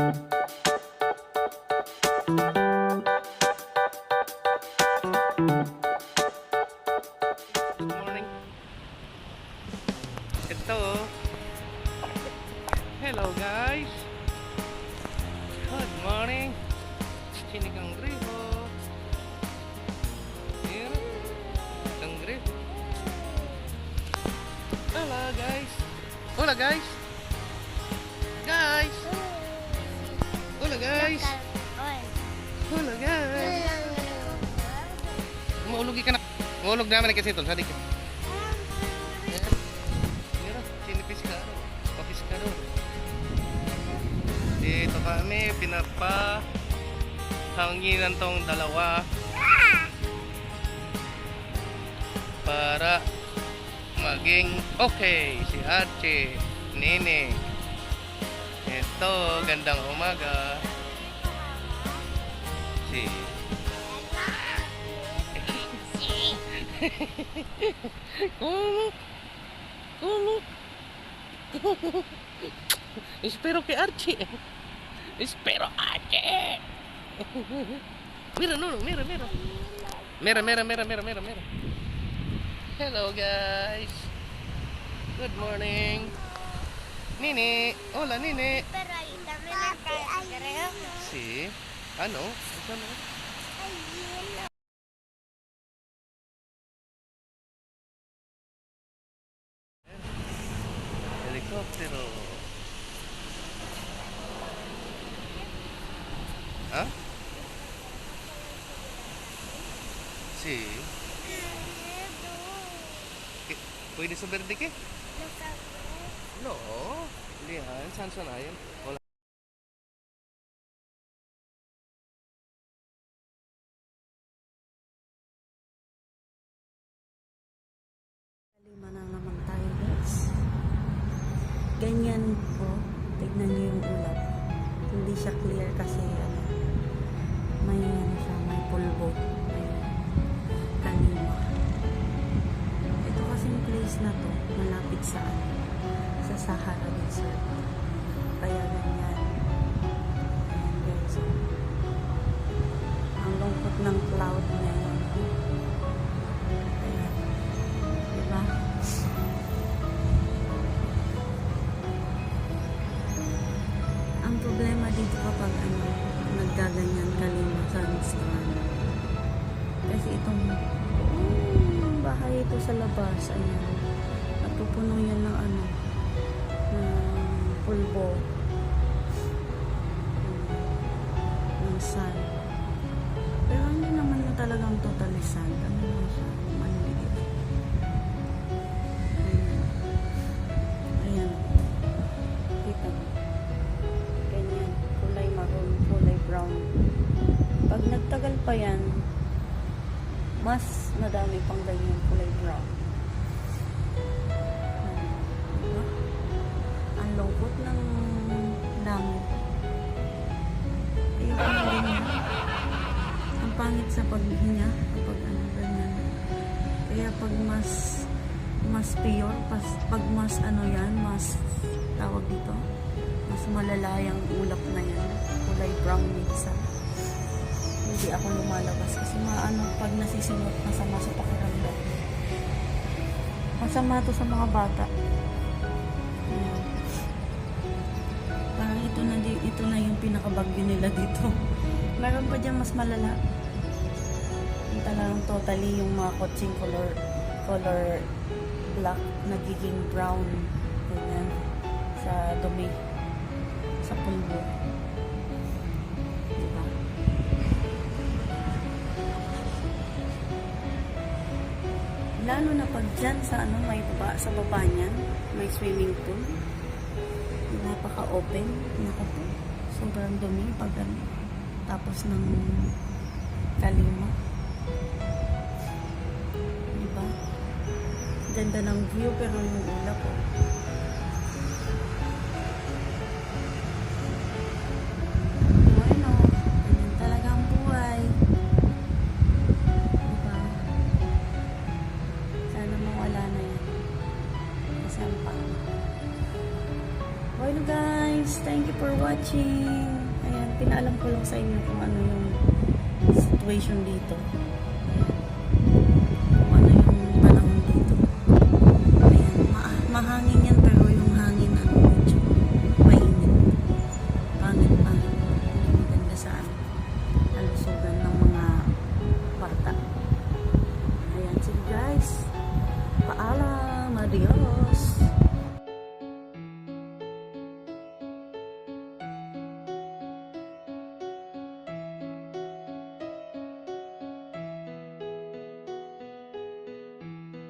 Morning. Ito. Hello guys. Good morning. Sinigang griho. Here. Sinigang griho. Hello guys. Hola guys. Guys. Hola guys. Hola guys. Maulugi ka na. Maulog naman kasi ito. Sadik ka. Mira, sinipiskaro. Papiskaro. Dito kami, pinapahanginan tong dalawa para maging okay si Archie, Nene. Ito, gandang umaga. Si ¿Cómo? Espero que Archie. Espero Archie. Mira, no, mira. Mira. Hello guys. Good morning. Nini, hola Nini. Pero ahí también acá, creo. Sí. Ano? Ano? Helicóptero. ¿Ah? Sí. ¿Qué? ¿Pwede sa verde ke? No. Hindi yan. Saan na yan? Wala. Lima na naman tayo guys. Ganyan po. Tignan niyo yung ulap. Hindi siya clear kasi may siya, may pulbo. May kanima. Ito kasing place na to, malapit sa sa Sahara Desert. Kaya ganyan. Ayan guys. Ang lungkot ng cloud ngayon. Ayan. Diba? Ang problema dito kapag naggaganyan kalima sa strand. Kasi itong bahay ito sa labas, ayan, napupuno yan ng ng pulbo, ng sand. Pero hindi naman na talagang totally sand. Ano lang siya, manliit. Ayan. Kita mo. Ganyan. Kulay maroon, kulay brown. Pag nagtagal pa yan, mas madami pang ganyan kulay brown. Diba? Ang lungkot ng langit. Ayoko na ganyan. Ang pangit sa paghinga kapag ganyan. Kaya pag mas pure, pag mas yan, mas tawag dito, mas malala yung ulap na yan. Kulay brown minsan. Hindi ako lumalabas kasi pag nasisimot, masama sa pakiramdam. Masama to sa mga bata. Ayan. Parang ito na yung pinakabagyo nila dito. Meron pa dyan mas malala. Yung talagang totally yung mga kotseng color black, nagiging brown. Ganyan. Sa dumi. Sa pulbo. Diba? Lalo na pag dyan sa sa baba niyan, may swimming pool. Napaka-open. Naku po. Sobrang dumi pag tapos ng kalima. Diba? Ganda ng view pero yung ulap po. Bueno, ganyan talaga ang buhay. Diba? Sana mawala na yan. Kasi ang pangit. Bueno guys, guys, thank you for watching. Ayan, pinaalam ko lang sa inyo kung ano yung situation dito.